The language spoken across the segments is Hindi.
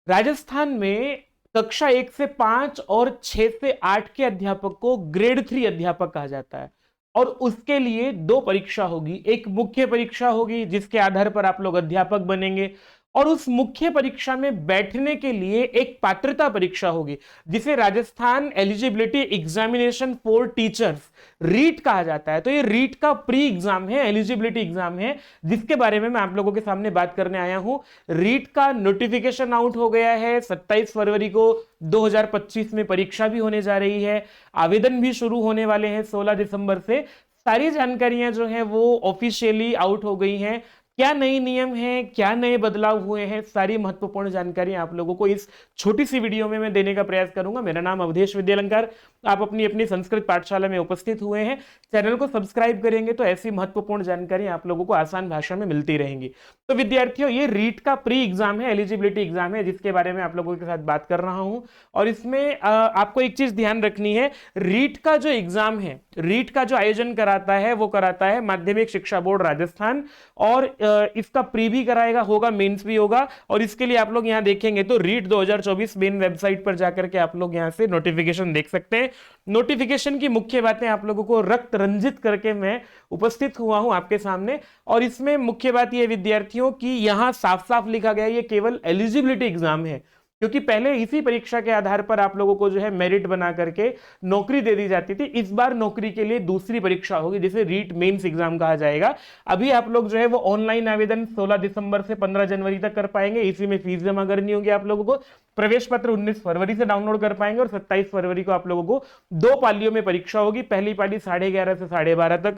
राजस्थान में कक्षा 1 से 5 और 6 से 8 के अध्यापक को ग्रेड 3 अध्यापक कहा जाता है। और उसके लिए दो परीक्षा होगी, एक मुख्य परीक्षा होगी जिसके आधार पर आप लोग अध्यापक बनेंगे, और उस मुख्य परीक्षा में बैठने के लिए एक पात्रता परीक्षा होगी जिसे Rajasthan eligibility examination for teachers REET कहा जाता है। तो ये रीट का प्री एग्जाम है, एलिजिबिलिटी एग्जाम है, जिसके बारे में मैं आप लोगों के सामने बात करने आया हूं। रीट का नोटिफिकेशन आउट हो गया है, 27 फरवरी को 2025 में परीक्षा भी होने जा रही है, आवेदन भी शुरू होने वाले हैं 16 दिसंबर से। सारी जानकारियां जो है वो ऑफिशियली आउट हो गई हैं। क्या नए नियम हैं, क्या नए बदलाव हुए हैं, सारी महत्वपूर्ण जानकारी आप लोगों को इस छोटी सी वीडियो में मैं देने का प्रयास करूंगा। मेरा नाम अवधेश विद्यालंकार, आप अपनी अपनी संस्कृत पाठशाला में उपस्थित हुए हैं। चैनल को सब्सक्राइब करेंगे तो ऐसी महत्वपूर्ण जानकारी आप लोगों को आसान भाषा में मिलती रहेंगी। तो विद्यार्थियों, ये रीट का प्री एग्जाम है, एलिजिबिलिटी एग्जाम है, जिसके बारे में आप लोगों के साथ बात कर रहा हूं। और इसमें आपको एक चीज ध्यान रखनी है, रीट का जो एग्जाम है, रीट का जो आयोजन कराता है वो कराता है माध्यमिक शिक्षा बोर्ड राजस्थान, और इसका प्री भी कराएगा, होगा, मेंस भी होगा। और इसके लिए आप लोग यहां देखेंगे तो रीट 2024 मेन वेबसाइट पर जाकर के आप लोग यहां से नोटिफिकेशन देख सकते हैं। नोटिफिकेशन की मुख्य बातें आप लोगों को रक्त रंजित करके मैं उपस्थित हुआ हूं आपके सामने। और इसमें मुख्य बात यह विद्यार्थियों की यहां साफ साफ लिखा गया ये केवल एलिजिबिलिटी एग्जाम है, क्योंकि पहले इसी परीक्षा के आधार पर आप लोगों को जो है मेरिट बना करके नौकरी दे दी जाती थी। इस बार नौकरी के लिए दूसरी परीक्षा होगी जिसे रीट मेंस एग्जाम कहा जाएगा। अभी आप लोग जो है वो ऑनलाइन आवेदन 16 दिसंबर से 15 जनवरी तक कर पाएंगे। इसी में फीस जमा करनी होगी आप लोगों को। प्रवेश पत्र 19 फरवरी से डाउनलोड कर पाएंगे, और 27 फरवरी को आप लोगों को दो पालियों में परीक्षा होगी। पहली पाली 11:30 से 12:30 तक,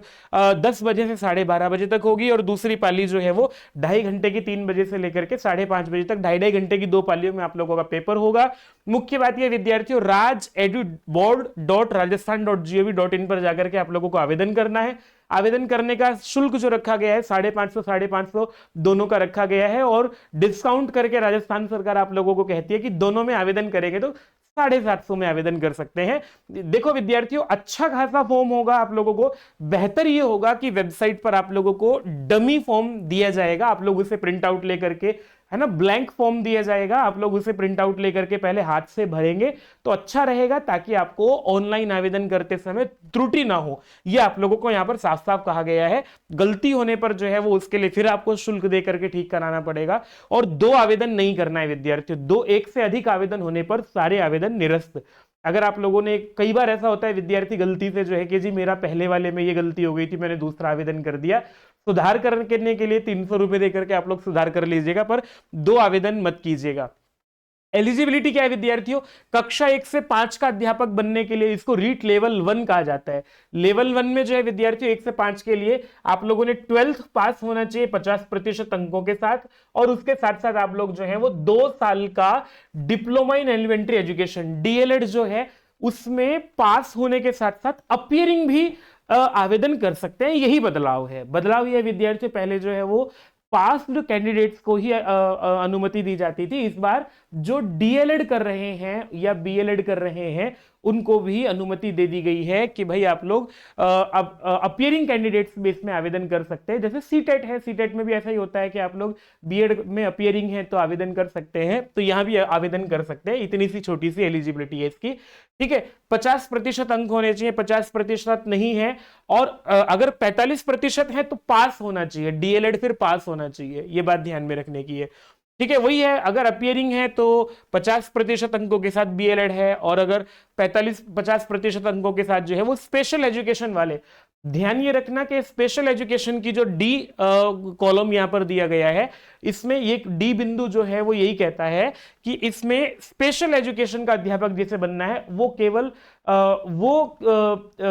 10 बजे से 12:30 बजे तक होगी, और दूसरी पाली जो है वो 2.5 घंटे की 3 बजे से लेकर के 5:30 बजे तक 2.5 घंटे की दो पालियों में आप लोगों का पेपर होगा। मुख्य बात यह विद्यार्थियों, raj.edu.board.rajasthan.gov.in पर जाकर के आप लोगों को आवेदन करना है। आवेदन करने का शुल्क जो रखा गया है 550 दोनों का रखा गया है, और डिस्काउंट करके राजस्थान सरकार आप लोगों को कहती है कि दोनों में आवेदन करेंगे तो 750 में आवेदन कर सकते हैं। देखो विद्यार्थियों, अच्छा खासा फॉर्म होगा आप लोगों को। बेहतर ये होगा कि वेबसाइट पर आप लोगों को डमी फॉर्म दिया जाएगा, आप लोग उसे प्रिंट आउट लेकर के, है ना, ब्लैंक फॉर्म दिया जाएगा, आप लोग उसे प्रिंट आउट लेकर के पहले हाथ से भरेंगे तो अच्छा रहेगा, ताकि आपको ऑनलाइन आवेदन करते समय त्रुटि ना हो। यह आप लोगों को यहां पर साफ साफ कहा गया है। गलती होने पर जो है वो उसके लिए फिर आपको शुल्क दे करके ठीक कराना पड़ेगा। और दो आवेदन नहीं करना है विद्यार्थियों, दो एक से अधिक आवेदन होने पर सारे आवेदन निरस्त। अगर आप लोगों ने, कई बार ऐसा होता है विद्यार्थी गलती से जो है कि जी मेरा पहले वाले में ये गलती हो गई थी, मैंने दूसरा आवेदन कर दिया, सुधार करने के लिए 300 रुपए देकर के आप लोग सुधार कर लीजिएगा, पर दो आवेदन मत कीजिएगा। एलिजिबिलिटी क्या है विद्यार्थियों, कक्षा 1 से 5 का अध्यापक बनने के लिए इसको रीट लेवल 1 कहा जाता है। लेवल 1 में जो है विद्यार्थियों 1 से 5 के लिए आप लोगों ने 12th पास होना चाहिए 50% अंकों के साथ, और उसके साथ साथ आप लोग जो है वो 2 साल का diploma in elementary education DElEd जो है उसमें पास होने के साथ साथ अपियरिंग भी आवेदन कर सकते हैं। यही बदलाव है। बदलाव यह विद्यार्थी, पहले जो है वो पास्ड कैंडिडेट्स को ही अनुमति दी जाती थी, इस बार जो डीएलएड कर रहे हैं या बीएलएड कर रहे हैं उनको भी अनुमति दे दी गई है कि भाई आप लोग अब अपियरिंग कैंडिडेट्स बेस में आवेदन कर सकते हैं। जैसे सीटेट है, सीटेट में भी ऐसा ही होता है कि आप लोग बीएड में अपियरिंग है तो आवेदन कर सकते हैं, तो यहां भी आवेदन कर सकते हैं। इतनी सी छोटी सी एलिजिबिलिटी है इसकी, ठीक है। 50% अंक होने चाहिए, 50% नहीं है, और अगर 45% है तो पास होना चाहिए, डीएलएड फिर पास होना चाहिए, ये बात ध्यान में रखने की है, ठीक है। वही है, अगर अपियरिंग है तो 50% अंकों के साथ बीएलएड है, और अगर 50% अंकों के साथ जो है वो स्पेशल एजुकेशन वाले। ध्यान ये रखना कि स्पेशल एजुकेशन की जो डी कॉलम यहां पर दिया गया है, इसमें एक डी बिंदु जो है वो यही कहता है कि इसमें स्पेशल एजुकेशन का अध्यापक जिसे बनना है वो केवल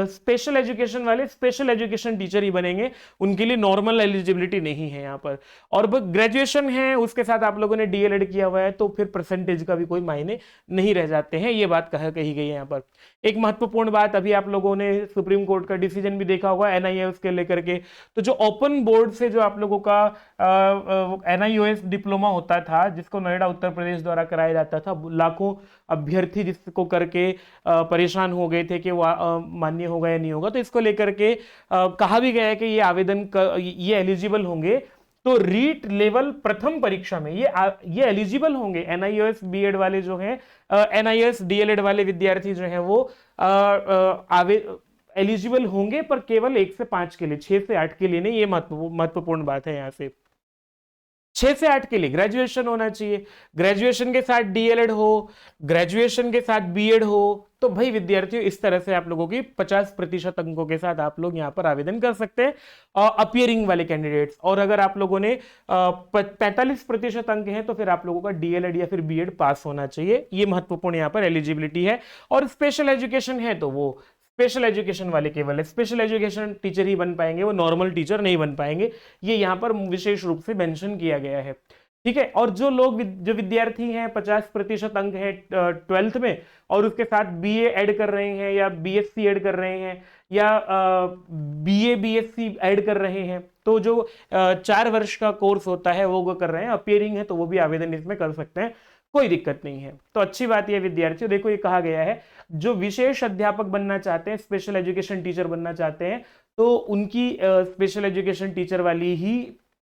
स्पेशल एजुकेशन वाले स्पेशल एजुकेशन टीचर ही बनेंगे, उनके लिए नॉर्मल एलिजिबिलिटी नहीं है यहाँ पर। और ग्रेजुएशन है उसके साथ आप लोगों ने डीएलएड किया हुआ है तो फिर परसेंटेज का भी कोई मायने नहीं रह जाते हैं, ये बात कही गई है यहाँ पर। एक महत्वपूर्ण बात, अभी आप लोगों ने सुप्रीम कोर्ट का डिसीजन भी देखा होगा एनआईओएस के लेकर के, तो जो ओपन बोर्ड से जो आप लोगों का एनआईओएस डिप्लोमा होता था, जिसको नोएडा उत्तर प्रदेश द्वारा कराया जाता था, लाखों अभ्यर्थी जिसको करके परेशान हो गए थे कि वो मान्य होगा या नहीं होगा, तो इसको लेकर के कहा भी गया है कि ये आवेदन ये एलिजिबल होंगे। तो रीट लेवल प्रथम परीक्षा में ये एलिजिबल होंगे। एनआईओएस बीएड वाले जो हैं, एनआईओएस डीएलएड वाले विद्यार्थी जो हैं वो एलिजिबल होंगे, पर केवल 1 से 5 के लिए, 6 से 8 के लिए नहीं। ये महत्वपूर्ण बात है यहां से। 6 से 8 के लिए ग्रेजुएशन होना चाहिए, ग्रेजुएशन के साथ डीएलएड हो, ग्रेजुएशन के साथ बीएड हो। तो भाई विद्यार्थियों, इस तरह से आप लोगों की 50% अंकों के साथ आप लोग यहां पर आवेदन कर सकते हैं अपियरिंग वाले कैंडिडेट्स। और अगर आप लोगों ने 45% अंक हैं तो फिर आप लोगों का डीएलएड या फिर बीएड पास होना चाहिए। ये महत्वपूर्ण यहां पर एलिजिबिलिटी है। और स्पेशल एजुकेशन है तो वो स्पेशल एजुकेशन वाले केवल स्पेशल एजुकेशन टीचर ही बन पाएंगे, वो नॉर्मल टीचर नहीं बन पाएंगे। ये यहाँ पर विशेष रूप से मेंशन किया गया है, ठीक है। और जो विद्यार्थी हैं 50% अंक है 12th में और उसके साथ बीए ऐड कर रहे हैं या बीएससी ऐड कर रहे हैं या बीए बीएससी ऐड कर रहे हैं, तो जो 4 वर्ष का कोर्स होता है वो कर रहे हैं, अपियरिंग है तो वो भी आवेदन इसमें कर सकते हैं, कोई दिक्कत नहीं है। तो अच्छी बात यह विद्यार्थियों, देखो ये कहा गया है जो विशेष अध्यापक बनना चाहते हैं, स्पेशल एजुकेशन टीचर बनना चाहते हैं, तो उनकी स्पेशल एजुकेशन टीचर वाली ही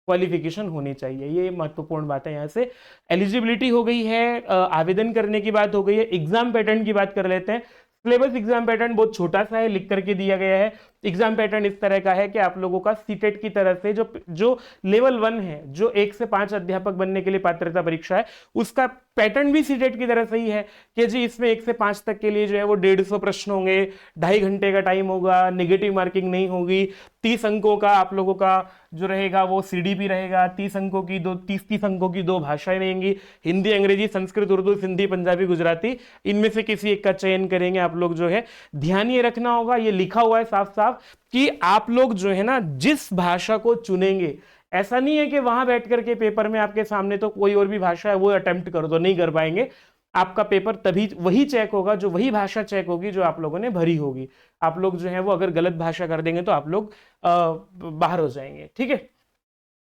क्वालिफिकेशन होनी चाहिए। ये महत्वपूर्ण बात है। यहाँ से एलिजिबिलिटी हो गई है, आवेदन करने की बात हो गई है। एग्जाम पैटर्न की बात कर लेते हैं। सिलेबस एग्जाम पैटर्न बहुत छोटा सा है, लिख करके दिया गया है। एग्जाम पैटर्न इस तरह का है कि आप लोगों का सीटेट की तरफ से जो लेवल 1 है, जो 1 से 5 अध्यापक बनने के लिए पात्रता परीक्षा है, उसका पैटर्न भी सीटेट की तरह से ही है कि जी इसमें 1 से 5 तक के लिए जो है वो 150 प्रश्न होंगे, 2.5 घंटे का टाइम होगा, नेगेटिव मार्किंग नहीं होगी, 30 अंकों का आप लोगों का जो रहेगा वो सीडीपी रहेगा, 30 अंकों की 30 अंकों की 2 भाषाएं रहेंगी, हिंदी, अंग्रेजी, संस्कृत, उर्दू, सिंधी, पंजाबी, गुजराती, इनमें से किसी एक का चयन करेंगे आप लोग। जो है ध्यान ये रखना होगा, ये लिखा हुआ है साफ साफ कि आप लोग जो है ना जिस भाषा को चुनेंगे, ऐसा नहीं है कि वहां बैठ करके पेपर में आपके सामने तो कोई और भी भाषा है वो अटेम्प्ट कर दो, नहीं कर पाएंगे। आपका पेपर तभी वही चेक होगा, जो वही भाषा चेक होगी जो आप लोगों ने भरी होगी। आप लोग जो है वो अगर गलत भाषा कर देंगे तो आप लोग बाहर हो जाएंगे, ठीक है,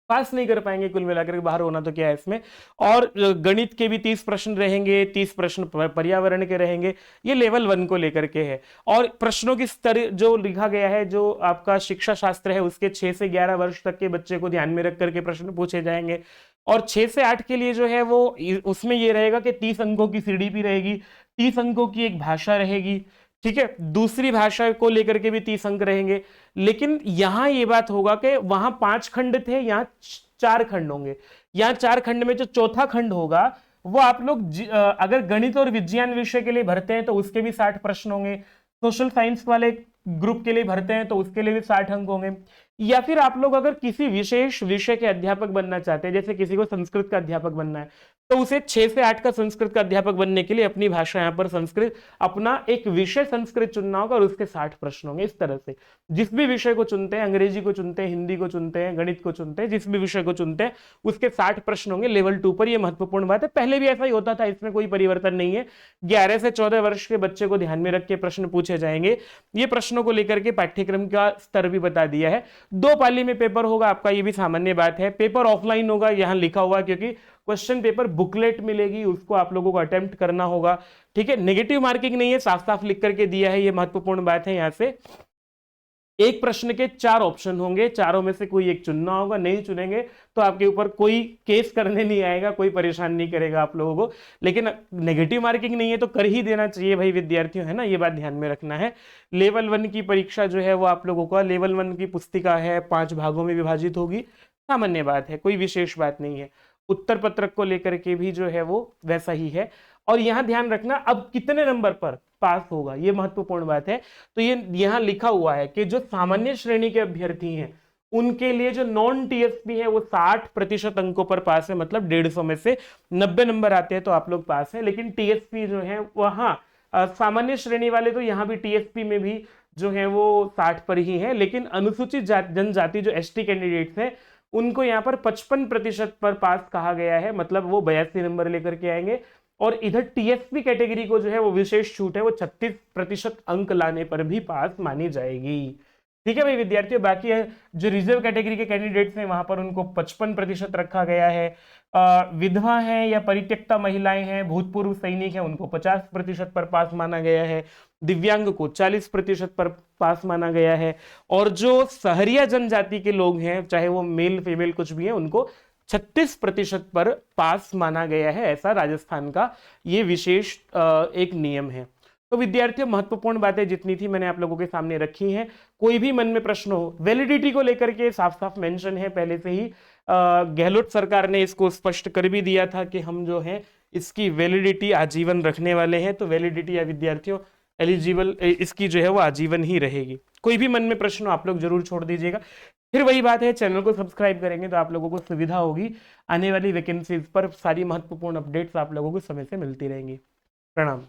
पास नहीं कर पाएंगे। कुल मिलाकर के बाहर होना तो क्या है इसमें। और गणित के भी 30 प्रश्न रहेंगे, 30 प्रश्न पर्यावरण के रहेंगे। ये लेवल 1 को लेकर के है। और प्रश्नों की स्तर जो लिखा गया है, जो आपका शिक्षा शास्त्र है उसके 6 से 11 वर्ष तक के बच्चे को ध्यान में रख करके प्रश्न पूछे जाएंगे। और 6 से 8 के लिए जो है वो उसमें ये रहेगा कि 30 अंकों की सीडीपी रहेगी, 30 अंकों की एक भाषा रहेगी, ठीक है, दूसरी भाषा को लेकर के भी 30 अंक रहेंगे। लेकिन यहां ये बात होगा कि वहां 5 खंड थे, यहां 4 खंड होंगे। यहां 4 खंड में जो चौथा खंड होगा वो आप लोग अगर गणित और विज्ञान विषय के लिए भरते हैं तो उसके भी 60 प्रश्न होंगे, सोशल साइंस वाले ग्रुप के लिए भरते हैं तो उसके लिए भी 60 अंक होंगे। या फिर आप लोग अगर किसी विशेष विषय के अध्यापक बनना चाहते हैं, जैसे किसी को संस्कृत का अध्यापक बनना है, तो उसे 6 से 8 का संस्कृत का अध्यापक बनने के लिए अपनी भाषा यहाँ पर संस्कृत, अपना एक विषय संस्कृत चुनना होगा और उसके 60 प्रश्न होंगे। इस तरह से जिस भी विषय को चुनते हैं, अंग्रेजी को चुनते हैं, हिंदी को चुनते हैं, गणित को चुनते हैं, जिस भी विषय को चुनते हैं उसके 60 प्रश्न होंगे लेवल 2 पर। यह महत्वपूर्ण बात है, पहले भी ऐसा ही होता था, इसमें कोई परिवर्तन नहीं है। 11 से 14 वर्ष के बच्चे को ध्यान में रख के प्रश्न पूछे जाएंगे। ये प्रश्नों को लेकर के पाठ्यक्रम का स्तर भी बता दिया है। 2 पाली में पेपर होगा आपका, ये भी सामान्य बात है। पेपर ऑफलाइन होगा, यहां लिखा हुआ, क्योंकि क्वेश्चन पेपर बुकलेट मिलेगी, उसको आप लोगों को अटेम्प्ट करना होगा, ठीक है। नेगेटिव मार्किंग नहीं है, साफ साफ लिख करके दिया है, ये महत्वपूर्ण बात है। यहां से एक प्रश्न के 4 ऑप्शन होंगे, चारों में से कोई एक चुनना होगा। नहीं चुनेंगे तो आपके ऊपर कोई केस करने नहीं आएगा, कोई परेशान नहीं करेगा आप लोगों को। लेकिन नेगेटिव मार्किंग नहीं है तो कर ही देना चाहिए भाई विद्यार्थियों, है ना, ये बात ध्यान में रखना है। लेवल 1 की परीक्षा जो है वो आप लोगों का, लेवल 1 की पुस्तिका है 5 भागों में विभाजित होगी, सामान्य बात है, कोई विशेष बात नहीं है। उत्तर पत्रक को लेकर के भी जो है वो वैसा ही है। और यहां ध्यान रखना अब कितने नंबर पर पास होगा, ये महत्वपूर्ण बात है। तो ये यहां लिखा हुआ है कि जो सामान्य श्रेणी के अभ्यर्थी हैं उनके लिए जो नॉन टीएसपी है वो 60% अंकों पर पास है, मतलब 150 में से 90 नंबर आते हैं तो आप लोग पास है। लेकिन टीएसपी जो है वहां सामान्य श्रेणी वाले तो यहां भी टीएसपी में भी जो है वो 60 पर ही है। लेकिन अनुसूचित जनजाति जो एसटी कैंडिडेट्स हैं उनको यहाँ पर 55% पर पास कहा गया है, मतलब वो 82 नंबर लेकर के आएंगे। और इधर टीएसपी कैटेगरी को जो है वो विशेष छूट है, वो 36% अंक लाने पर भी पास मानी जाएगी। ठीक है भाई विद्यार्थियों, बाकी है जो रिजर्व कैटेगरी के कैंडिडेट्स हैं वहां पर उनको 55% रखा गया है। विधवा हैं या परित्यक्ता महिलाएं हैं, भूतपूर्व सैनिक हैं, उनको 50% पर पास माना गया है। दिव्यांग को 40% पर पास माना गया है। और जो सहरिया जनजाति के लोग हैं, चाहे वो मेल फीमेल कुछ भी है, उनको 36% पर पास माना गया है। ऐसा राजस्थान का ये विशेष एक नियम है। तो विद्यार्थियों, महत्वपूर्ण बातें जितनी थी मैंने आप लोगों के सामने रखी हैं। कोई भी मन में प्रश्न हो, वैलिडिटी को लेकर के साफ साफ मेंशन है पहले से ही। गहलोत सरकार ने इसको स्पष्ट कर भी दिया था कि हम जो है इसकी वैलिडिटी आजीवन रखने वाले हैं। तो वैलिडिटी या विद्यार्थियों एलिजिबल इसकी जो है वो आजीवन ही रहेगी। कोई भी मन में प्रश्न हो आप लोग जरूर छोड़ दीजिएगा। फिर वही बात है, चैनल को सब्सक्राइब करेंगे तो आप लोगों को सुविधा होगी, आने वाली वैकेंसीज पर सारी महत्वपूर्ण अपडेट्स आप लोगों को समय से मिलती रहेंगी। प्रणाम।